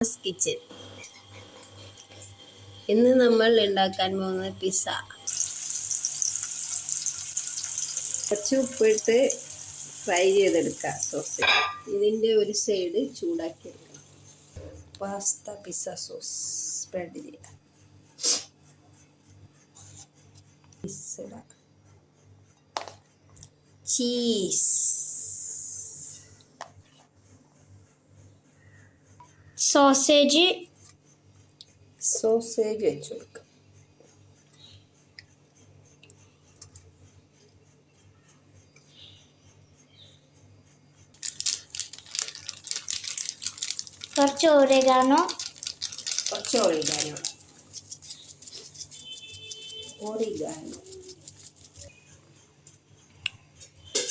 Kitchen. ഇന്ന് നമ്മൾ ഉണ്ടാക്കാൻ പോകുന്ന പിസ്സ. കുറച്ച് ഉപ്പിട്ട് ഫ്രൈ ചെയ്തെടുക്കുക സോസ്. ഇതിൻ്റെ ഒരു സൈഡ് ചൂടാക്കി എടുക്കണം. പാസ്ത പിസ്സ സോസ് സ്പ്രെഡ് ചെയ്യുക. ചീസ്, സോസേജ് വെച്ച് കൊടുക്കുക. കുറച്ച് ഓറിഗാനോ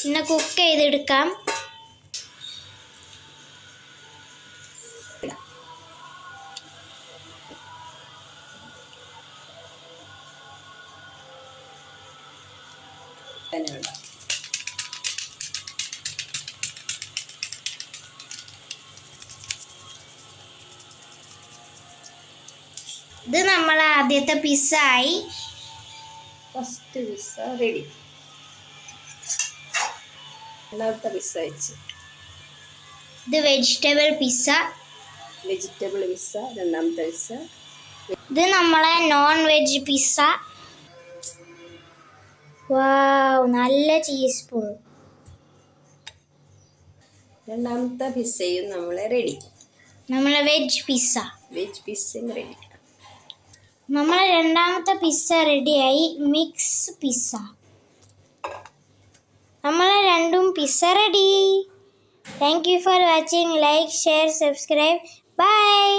പിന്നെ കുക്ക് ചെയ്തെടുക്കാം. ഇത് നമ്മളെ ആദ്യത്തെ പിസ്സ ആയി. First pizza ready. രണ്ടാമത്തെ പിസ്സ വെച്ച്. ഇത് വെജിറ്റബിൾ പിസ്സ. രണ്ടാമത്തെ പിസ്സ. ഇത് നമ്മളെ നോൺ വെജ് പിസ്സ. വാവ്, നല്ല ചീസ് പൂൾ. രണ്ടാമത്തെ പിസ്സയും നമ്മളെ റെഡി. നമ്മളെ വെജ് പിസ്സയും റെഡി. നമ്മളെ രണ്ടാമത്തെ പിസ്സ റെഡിയായി. Mix pizza. നമ്മളെ രണ്ടും pizza ready. Thank you for watching. Like, share, subscribe. By.